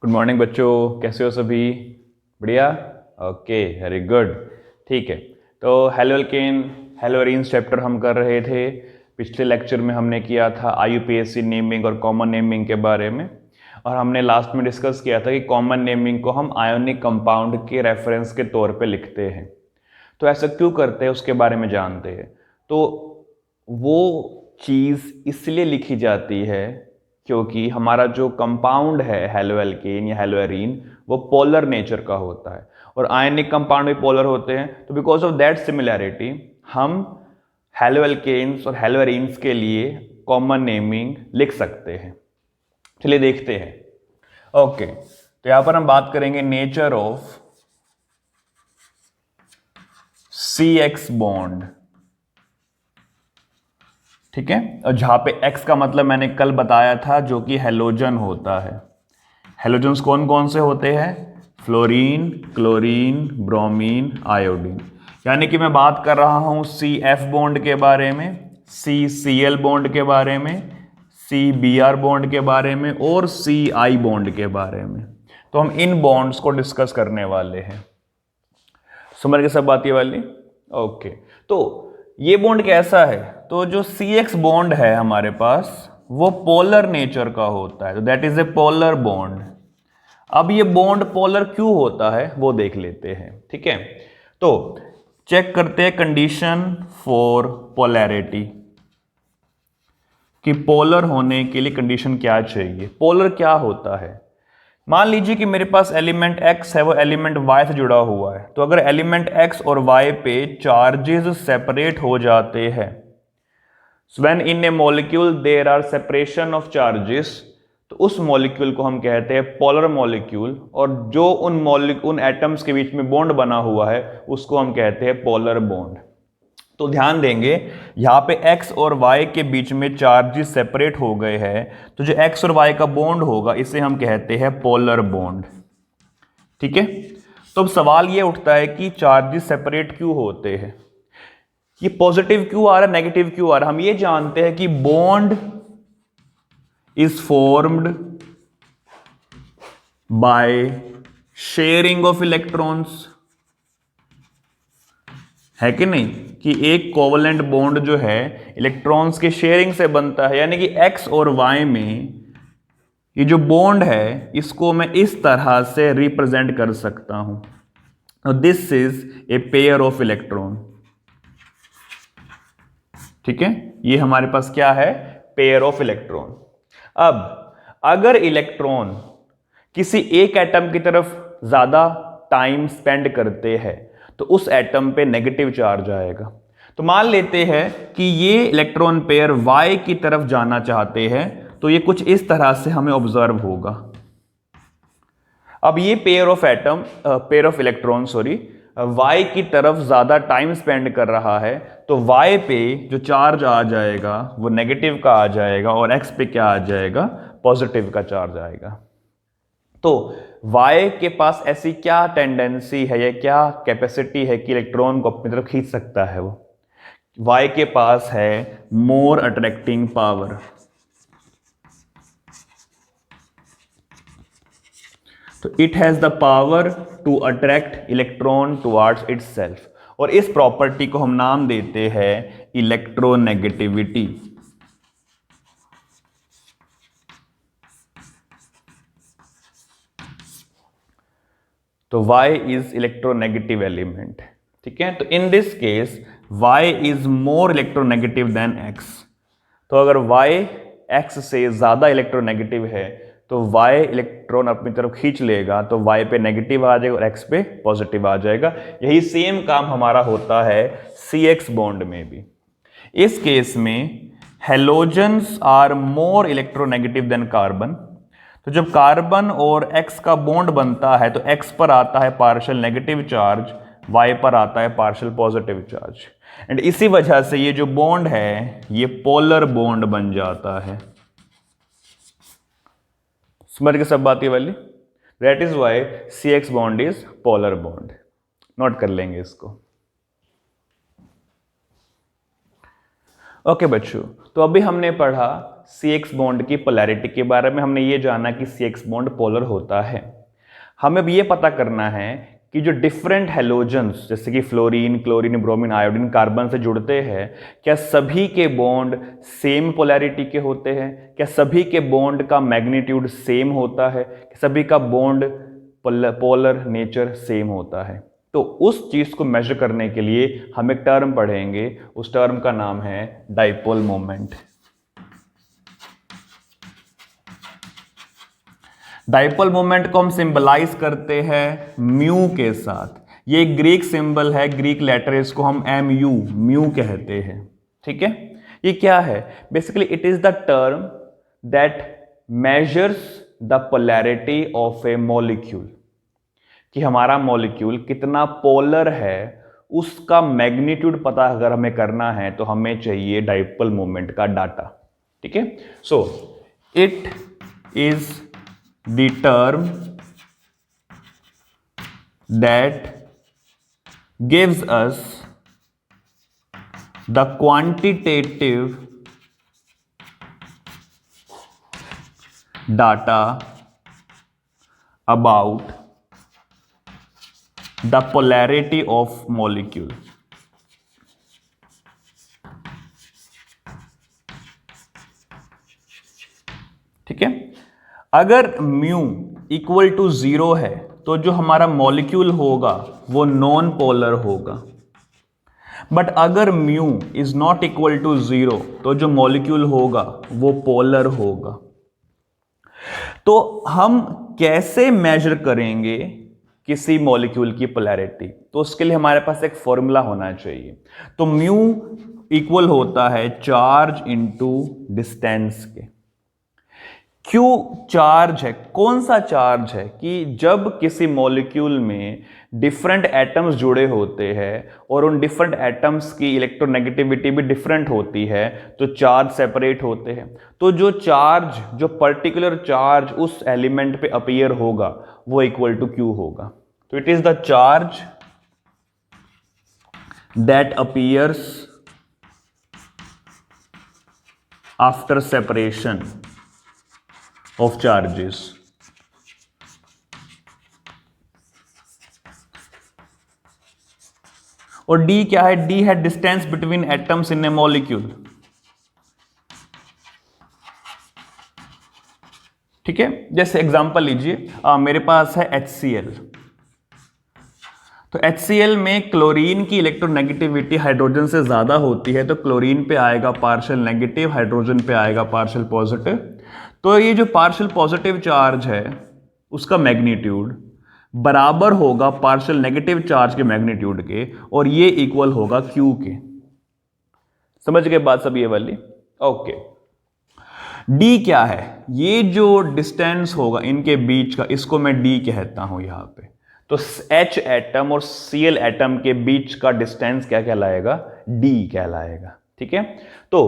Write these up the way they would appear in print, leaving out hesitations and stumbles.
Good morning बच्चों, कैसे हो सभी? बढ़िया। Okay, very good. ठीक है, तो halo alkane hello arenes chapter हम कर रहे थे। पिछले लेक्चर में हमने किया था IUPAC नेमिंग और कॉमन नेमिंग के बारे में, और हमने लास्ट में डिस्कस किया था कि कॉमन नेमिंग को हम आयोनिक कंपाउंड के रेफरेंस के तौर पे लिखते हैं। तो ऐसा क्यों करते हैं उसके बारे में जानते हैं। तो वो चीज़ इसलिए लिखी जाती है क्योंकि हमारा जो कंपाउंड है हेलो एल्केन या हेलो एरीन, वो पोलर नेचर का होता है, और आयनिक कंपाउंड भी पोलर होते हैं। तो बिकॉज ऑफ दैट सिमिलैरिटी हम हेलो एल्केन्स और हेलो एरीन्स के लिए कॉमन नेमिंग लिख सकते हैं। चलिए देखते हैं। ओके, तो यहां पर हम बात करेंगे नेचर ऑफ CX बॉन्ड। ठीक है, और जहां पे X का मतलब मैंने कल बताया था, जो कि हेलोजन होता है। हेलोजन्स कौन कौन से होते हैं? Fluorine, chlorine, bromine, iodine. यानी कि मैं बात कर रहा हूं CF बॉन्ड के बारे में, CCl बॉन्ड के बारे में, CBr बॉन्ड के बारे में, और CI बॉन्ड के बारे में। तो हम इन बॉन्ड्स को डिस्कस करने वाले हैं। समझ के सब बात ये वाली? ओके, तो ये बॉन्ड कैसा है? तो जो CX बॉन्ड है हमारे पास, वो पोलर नेचर का होता है, तो that is a polar bond. अब ये बॉन्ड पोलर क्यों होता है वो देख लेते हैं। ठीक है, तो चेक करते हैं कंडीशन फॉर पोलैरिटी, कि पोलर होने के लिए कंडीशन क्या चाहिए। पोलर क्या होता है? मान लीजिए कि मेरे पास एलिमेंट X है, वो एलिमेंट Y से जुड़ा हुआ है। तो अगर एलिमेंट X और Y पे चार्जेस सेपरेट हो जाते हैं, so when in a molecule there are separation of charges, तो उस मॉलिक्यूल को हम कहते हैं पोलर मॉलिक्यूल, और जो उन एटम्स के बीच में बॉन्ड बना हुआ है उसको हम कहते हैं पोलर बॉन्ड। तो ध्यान देंगे, यहां पे X और Y के बीच में चार्जेस सेपरेट हो गए हैं, तो जो X और Y का बॉन्ड होगा इसे हम कहते हैं पोलर बॉन्ड। ठीक है, तो अब सवाल ये उठता है कि चार्जेस सेपरेट क्यों होते हैं, ये पॉजिटिव क्यों आ रहा है, नेगेटिव क्यों आ रहा है। हम ये जानते हैं कि bond is formed by sharing of electrons, है कि नहीं? कि एक कोवलेंट बॉन्ड जो है इलेक्ट्रॉन्स के शेयरिंग से बनता है। यानी कि X और Y में ये जो बॉन्ड है इसको मैं इस तरह से रिप्रेजेंट कर सकता हूं, this is a pair of electron. ठीक है, ये हमारे पास क्या है? Pair of electron. अब अगर इलेक्ट्रॉन किसी एक एटम की तरफ ज्यादा टाइम स्पेंड करते हैं तो उस एटम पे नेगेटिव चार्ज आएगा। तो मान लेते हैं कि ये इलेक्ट्रॉन पेयर Y की तरफ जाना चाहते हैं, तो ये कुछ इस तरह से हमें ऑब्जर्व होगा। अब ये पेयर ऑफ इलेक्ट्रॉन Y की तरफ ज्यादा टाइम स्पेंड कर रहा है, तो Y पे जो चार्ज आ जाएगा वो नेगेटिव का आ जाएगा, और X पे क्या आ जाएगा? पॉजिटिव का चार्ज आएगा। तो Y के पास ऐसी क्या टेंडेंसी है या क्या कैपेसिटी है कि इलेक्ट्रॉन को अपनी तरफ खींच सकता है? वो Y के पास है मोर अट्रैक्टिंग पावर। तो it has the power to attract electron towards itself, और इस प्रॉपर्टी को हम नाम देते हैं इलेक्ट्रोनेगेटिविटी। तो Y इज इलेक्ट्रोनेगेटिव एलिमेंट। ठीक है, तो in this case Y is more electronegative then X। तो अगर Y X से ज्यादा इलेक्ट्रोनेगेटिव है तो Y इलेक्ट्रॉन अपनी तरफ खींच लेगा, तो Y पे नेगेटिव आ जाएगा और X पे पॉजिटिव आ जाएगा। यही सेम काम हमारा होता है CX बॉन्ड में भी। इस केस में halogens are more electronegative than carbon. तो जब कार्बन और X का बॉन्ड बनता है तो X पर आता है पार्शियल नेगेटिव चार्ज, Y पर आता है पार्शियल पॉजिटिव चार्ज, एंड इसी वजह से ये जो बॉन्ड है ये पोलर बॉन्ड बन जाता है। समझ के सब बात ये वाली? That is why CX bond is polar bond. Note कर लेंगे इसको। ओके बच्चों, तो अभी हमने पढ़ा CX बॉन्ड की पोलैरिटी के बारे में। हमने ये जाना कि CX बॉन्ड पोलर होता है। हमें अब ये पता करना है कि जो डिफरेंट हैलोजेंस जैसे कि fluorine, chlorine, bromine, iodine carbon से जुड़ते हैं, क्या सभी के बॉन्ड सेम पोलैरिटी के होते हैं? क्या सभी के बॉन्ड का मैग्नीट्यूड सेम होता है? सभी का बॉन्ड पोलर नेचर सेम होता है? तो उस चीज को मेजर करने के लिए हम एक टर्म पढ़ेंगे, उस टर्म का नाम है डाइपोल मोमेंट। डाइपोल मोमेंट को हम सिंबलाइज करते हैं म्यू के साथ। ये ग्रीक सिंबल है, ग्रीक लेटर, इसको हम MU म्यू कहते हैं। ठीक है, ये क्या है? Basically it is the term that measures the polarity of A molecule, कि हमारा मॉलिक्यूल कितना पोलर है उसका मैग्नीट्यूड पता अगर हमें करना है तो हमें चाहिए डाइपोल मोमेंट का डाटा। ठीक है, so it is the term that gives us the quantitative data about the polarity of molecule। ठीक है, अगर म्यू इक्वल टू 0 है तो जो हमारा मॉलिक्यूल होगा वो नॉन पोलर होगा। बट अगर mu is not equal to 0 तो जो मॉलिक्यूल होगा वो पोलर होगा। तो हम कैसे मेजर करेंगे किसी मॉलिक्यूल की पोलैरिटी? तो उसके लिए हमारे पास एक फॉर्मूला होना चाहिए। तो म्यू इक्वल होता है चार्ज इनटू डिस्टेंस के। क्यों चार्ज है? कौन सा चार्ज है? कि जब किसी मॉलिक्यूल में डिफरेंट एटम्स जुड़े होते हैं और उन डिफरेंट एटम्स की इलेक्ट्रोनेगेटिविटी भी डिफरेंट होती है तो चार्ज सेपरेट होते हैं। तो जो चार्ज, जो पर्टिकुलर चार्ज उस एलिमेंट पे अपीयर होगा वो इक्वल टू Q होगा। तो it is the charge that appears after separation of charges. और D क्या है? D है distance between atoms in A molecule. ठीक है, जैसे एग्जांपल लीजिए, मेरे पास है HCl। तो HCl में क्लोरीन की इलेक्ट्रोनेगेटिविटी हाइड्रोजन से ज्यादा होती है, तो क्लोरीन पे आएगा पार्शियल नेगेटिव, हाइड्रोजन पे आएगा पार्शियल पॉजिटिव। तो ये जो पार्शियल पॉजिटिव चार्ज है उसका मैग्नीट्यूड बराबर होगा पार्शियल नेगेटिव चार्ज के मैग्नीट्यूड के, और ये इक्वल होगा Q के। समझ गए बात सब ये वाली? ओके। D क्या है? ये जो डिस्टेंस होगा इनके बीच का, इसको मैं D कहता हूं यहां पे। तो H एटम और Cl एटम के बीच का डिस्टेंस क्या कहलाएगा? D कहलाएगा। ठीक है, तो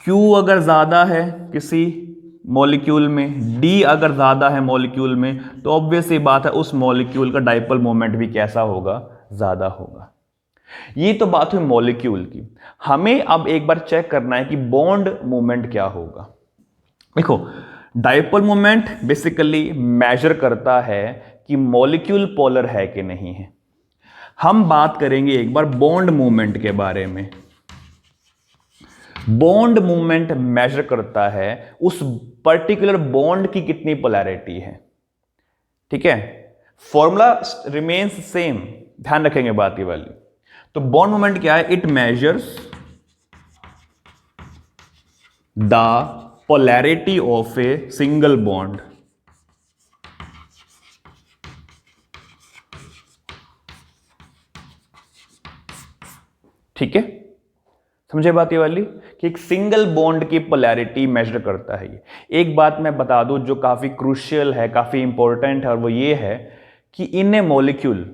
Q अगर ज्यादा है किसी मॉलिक्यूल में, D अगर ज्यादा है मॉलिक्यूल में, तो ऑब्वियस ही बात है उस मॉलिक्यूल का डाइपोल मोमेंट भी कैसा होगा? ज्यादा होगा। ये तो बात हुई मॉलिक्यूल की। हमें अब एक बार चेक करना है कि बॉन्ड मोमेंट क्या होगा। देखो, डाइपोल मोमेंट बेसिकली मेजर करता है कि मॉलिक्यूल पोलर है कि नहीं है। हम बात करेंगे एक बार बॉन्ड मूवमेंट के बारे में। बॉन्ड मूवमेंट मेजर करता है उस पर्टिकुलर बॉन्ड की कितनी पोलैरिटी है। ठीक है, फॉर्मूला रिमेन्स सेम, ध्यान रखेंगे बात ये वाली। तो बॉन्ड मूवमेंट क्या है? It measures the polarity of a single bond. ठीक है, समझे बात ये वाली कि एक सिंगल बॉन्ड की पोलैरिटी मेजर करता है ये। एक बात मैं बता दूं जो काफी क्रूशियल है, काफी इंपॉर्टेंट है, और वो ये है कि इन ए मॉलिक्यूल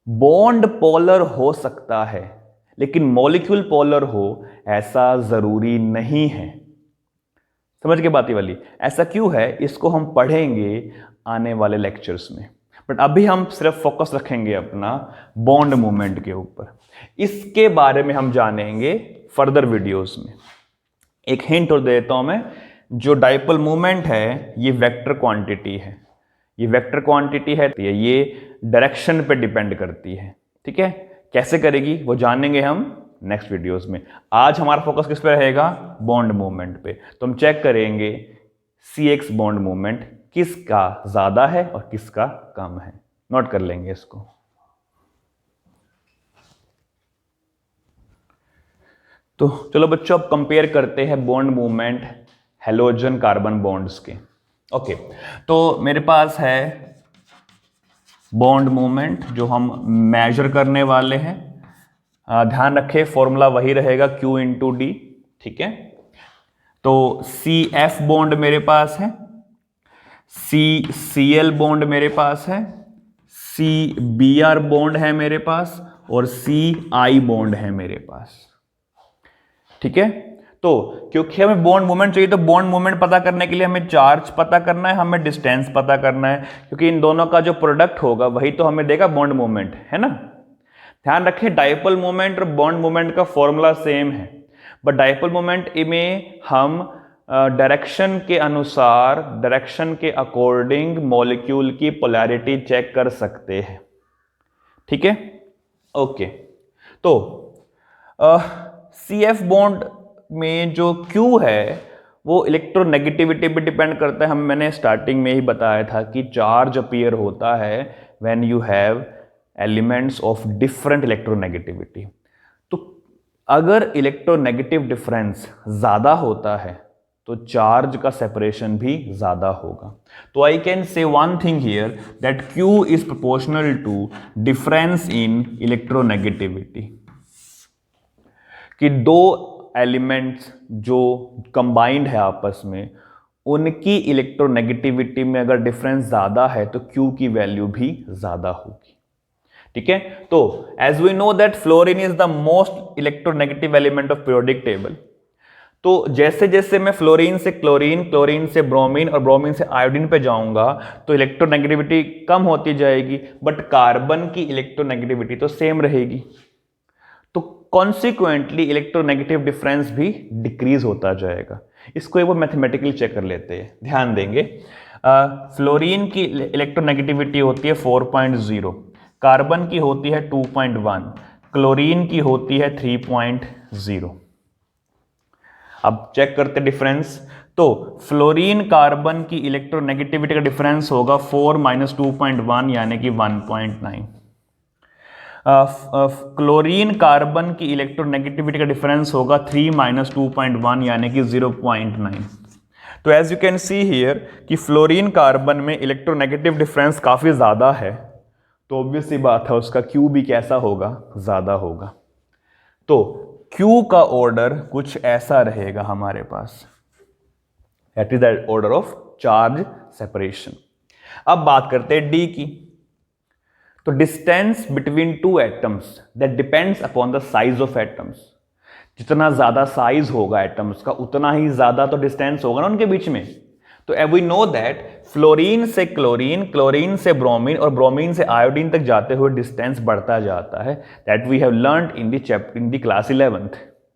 बॉन्ड पोलर हो सकता है लेकिन मॉलिक्यूल पोलर हो ऐसा जरूरी नहीं है। समझ के बात ये वाली? ऐसा क्यों है इसको हम पढ़ेंगे आने वाले लेक्चर्स में, बट अभी हम सिर्फ फोकस रखेंगे अपना बॉन्ड मूवमेंट के ऊपर। इसके बारे में हम जानेंगे फर्दर वीडियोस में। एक हिंट और देता हूं मैं, जो डाइपोल मोमेंट है ये वेक्टर क्वांटिटी है, ये वेक्टर क्वांटिटी है, ये डायरेक्शन पे डिपेंड करती है। ठीक है, कैसे करेगी वो जानेंगे हम नेक्स्ट वीडियोस में। आज हमारा फोकस किस पे रहेगा? बॉन्ड मूवमेंट पे। तो हम चेक करेंगे CX बॉन्ड मूवमेंट किसका ज्यादा है और किसका कम है। नोट कर लेंगे इसको। तो चलो बच्चों, अब कंपेयर करते हैं bond movement halogen carbon bonds के। ओके, तो मेरे पास है बॉन्ड मूवमेंट जो हम मेजर करने वाले हैं। ध्यान रखें फॉर्मूला वही रहेगा Q इंटू डी। ठीक है, तो CF बॉन्ड मेरे पास है, CCl बॉन्ड मेरे पास है, CBr बॉन्ड है मेरे पास, और CI बॉन्ड है मेरे पास। ठीक है, तो क्योंकि हमें बॉन्ड मूवमेंट चाहिए, तो बॉन्ड मूवमेंट पता करने के लिए हमें चार्ज पता करना है, हमें डिस्टेंस पता करना है, क्योंकि इन दोनों का जो प्रोडक्ट होगा वही तो हमें देगा बॉन्ड मूवमेंट, है ना। ध्यान रखें डाइपोल मोमेंट और बॉन्ड मोमेंट का फॉर्मूला सेम है, बट डाइपोल मोमेंट में हम डायरेक्शन के अनुसार, डायरेक्शन के अकॉर्डिंग मॉलिक्यूल की पोलैरिटी चेक कर सकते हैं। ठीक है, ओके। तो CF बॉन्ड में जो Q है वो इलेक्ट्रोनेगेटिविटी पे डिपेंड करता है। मैंने स्टार्टिंग में ही बताया था कि चार्ज अपीयर होता है when you have elements of different electronegativity. तो अगर इलेक्ट्रोनेगेटिव डिफरेंस ज्यादा होता है तो चार्ज का सेपरेशन भी ज्यादा होगा। तो I can say one thing here that Q is proportional to difference in electronegativity, कि दो एलिमेंट्स जो कंबाइंड है आपस में, उनकी इलेक्ट्रोनेगेटिविटी में अगर डिफरेंस ज्यादा है तो Q की वैल्यू भी ज्यादा होगी। ठीक है, तो as we know that fluorine is the most electronegative element of periodic table. तो जैसे जैसे मैं फ्लोरीन से क्लोरीन, क्लोरीन से ब्रोमीन और ब्रोमीन से आयोडीन पे जाऊंगा तो इलेक्ट्रोनेगेटिविटी कम होती जाएगी, बट कार्बन की इलेक्ट्रोनेगेटिविटी तो सेम रहेगी। तो कॉन्सिक्वेंटली इलेक्ट्रोनेगेटिव डिफरेंस भी डिक्रीज होता जाएगा। इसको एक बार मैथमेटिकली चेक कर लेते हैं, ध्यान देंगे। फ्लोरीन की इलेक्ट्रोनेगेटिविटी होती है 4.0, कार्बन की होती है 2.1, क्लोरीन की होती है 3.0। अब चेक करते डिफरेंस। तो फ्लोरीन कार्बन की इलेक्ट्रोनेगेटिविटी का डिफरेंस होगा 4 - 2.1 यानी कि 1.9। क्लोरीन कार्बन की इलेक्ट्रोनेगेटिविटी का डिफरेंस होगा 3 - 2.1 यानी कि 0.9। तो as you can see here कि फ्लोरीन कार्बन में इलेक्ट्रोनेगेटिव डिफरेंस काफी ज्यादा है, तो ऑब्वियस सी बात है उसका Q भी कैसा होगा? ज्यादा होगा। तो Q का ऑर्डर कुछ ऐसा रहेगा हमारे पास, that is the order of charge separation. अब बात करते हैं D की। तो distance between two atoms that depends upon the size of atoms. जितना ज्यादा साइज होगा एटम्स का उतना ही ज्यादा तो डिस्टेंस होगा ना उनके बीच में। तो as we know that fluorine से क्लोरीन, क्लोरीन से ब्रोमीन और ब्रोमीन से आयोडीन तक जाते हुए डिस्टेंस बढ़ता जाता है। That we have learned in the chapter in the class 11th।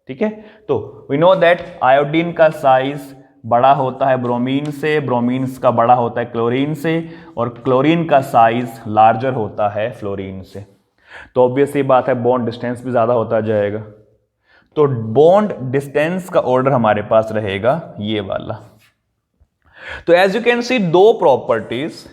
ठीक है, तो वी नो दैट आयोडीन का साइज बड़ा होता है ब्रोमीन से, ब्रोमीन का बड़ा होता है क्लोरीन से, और क्लोरीन का साइज लार्जर होता है फ्लोरीन से। तो ऑब्वियस ये बात है बॉन्ड डिस्टेंस भी ज्यादा होता जाएगा। तो बॉन्ड डिस्टेंस का ऑर्डर हमारे पास रहेगा ये वाला। तो एज यू कैन सी दो प्रॉपर्टीज,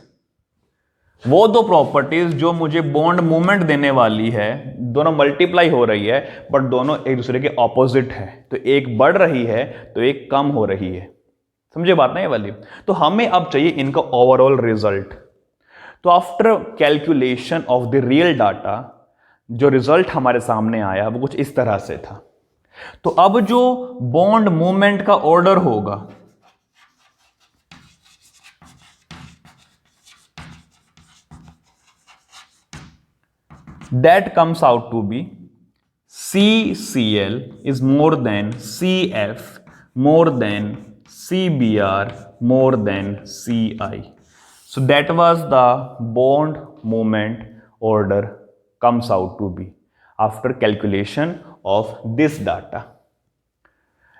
वो दो प्रॉपर्टीज जो मुझे बॉन्ड मूवमेंट देने वाली है, दोनों मल्टीप्लाई हो रही है बट दोनों एक दूसरे के ऑपोजिट है। तो एक बढ़ रही है तो एक कम हो रही है। समझे बात ना ये वाली? तो हमें अब चाहिए इनका ओवरऑल रिजल्ट। तो after calculation of the real data जो रिजल्ट हमारे सामने आया वो कुछ इस तरह से था। तो अब जो बॉन्ड मूवमेंट का ऑर्डर होगा that comes out to be CCl is more than CF, more than CBr, more than CI. So that was the bond moment order comes out to be after calculation of this data.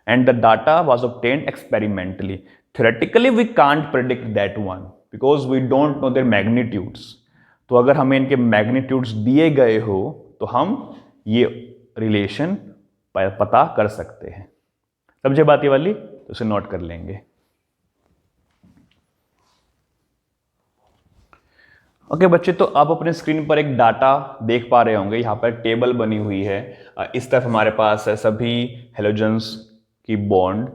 and the data was obtained experimentally. Theoretically we can't predict that one because we don't know their magnitudes. तो अगर हमें इनके magnitudes दिए गए हो तो हम ये रिलेशन पता कर सकते हैं। समझे बात ये वाली? तो उसे नोट कर लेंगे। ओके बच्चे, तो आप अपने स्क्रीन पर एक डाटा देख पा रहे होंगे। यहाँ पर टेबल बनी हुई है। इस तरफ हमारे पास है सभी हेलोजेंस की बॉन्ड,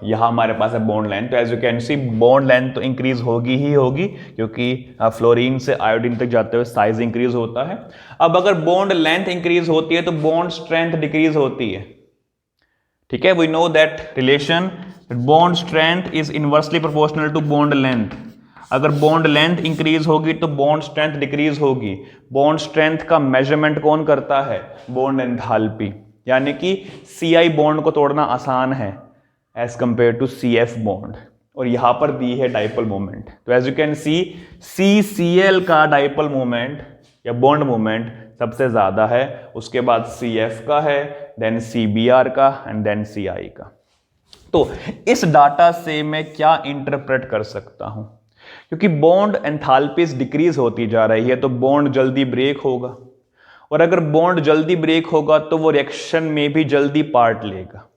यहाँ हमारे पास है बॉन्ड लेंथ। तो as you can see bond length तो इंक्रीज होगी ही होगी, क्योंकि फ्लोरीन से आयोडीन तक जाते हुए साइज इंक्रीज होता है। अब अगर बॉन्ड लेंथ इंक्रीज होती है तो बॉन्ड स्ट्रेंथ डिक्रीज होती है। ठीक है, we know that relation bond strength is inversely proportional to bond length. अगर बॉन्ड लेंथ इंक्रीज होगी तो बॉन्ड स्ट्रेंथ डिक्रीज होगी। बॉन्ड स्ट्रेंथ का मेजरमेंट कौन करता है? Bond enthalpy. यानी कि सीआई बॉन्ड को तोड़ना आसान है as compare to C F bond. और यहां पर दी है डाइपोल मोमेंट। तो as you can see CCl का डाइपोल मोमेंट या बॉन्ड मोमेंट सबसे ज्यादा है, उसके बाद CF का है, देन CBr का एंड देन CI का। तो इस डाटा से मैं क्या इंटरप्रेट कर सकता हूं? क्योंकि बॉन्ड एंथैल्पीज डिक्रीज होती जा रही है तो बॉन्ड जल्दी ब्रेक होगा, और अगर बॉन्ड जल्दी ब्रेक होगा तो वो रिएक्शन में भी जल्दी पार्ट लेगा।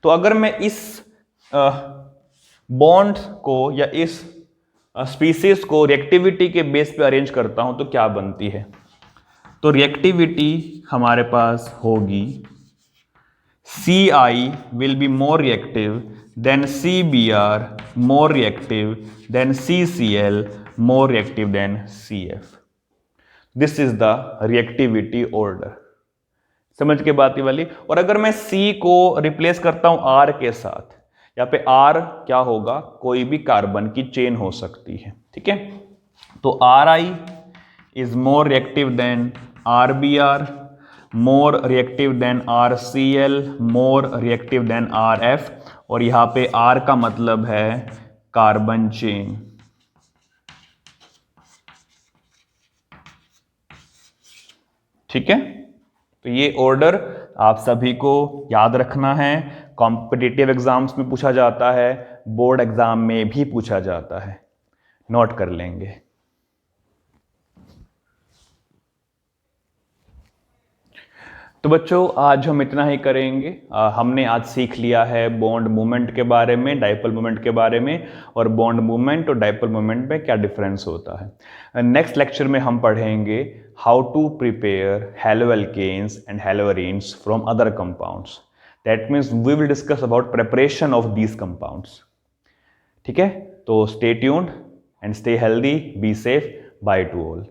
तो अगर मैं इस बॉन्ड को या इस स्पीसीज को रिएक्टिविटी के बेस पे अरेंज करता हूं तो क्या बनती है? तो रिएक्टिविटी हमारे पास होगी CI will be more reactive, then CBr more reactive, then CCl more reactive than CF. This is the reactivity order. समझ के बात ये वाली। और अगर मैं C को रिप्लेस करता हूं R के साथ, यहाँ पे R क्या होगा? कोई भी कार्बन की चेन हो सकती है। ठीक है, तो Ri is more reactive than RBr, more reactive than RCl, more reactive than RF, और यहां पे R का मतलब है कार्बन चेन। ठीक है, तो ये ऑर्डर आप सभी को याद रखना है। कॉम्पिटिटिव एग्जाम्स में पूछा जाता है, बोर्ड एग्जाम में भी पूछा जाता है, नोट कर लेंगे। तो बच्चों आज हम इतना ही करेंगे। हमने आज सीख लिया है बॉन्ड मूवमेंट के बारे में, डाइपोल मूवमेंट के बारे में, और बॉन्ड मूवमेंट और डाइपोल मूवमेंट में क्या डिफरेंस होता है। नेक्स्ट लेक्चर में हम पढ़ेंगे how to prepare haloalkanes and haloarenes from other compounds. That means we will discuss about preparation of these compounds. ठीक है, तो stay tuned and stay healthy, be safe, bye to all.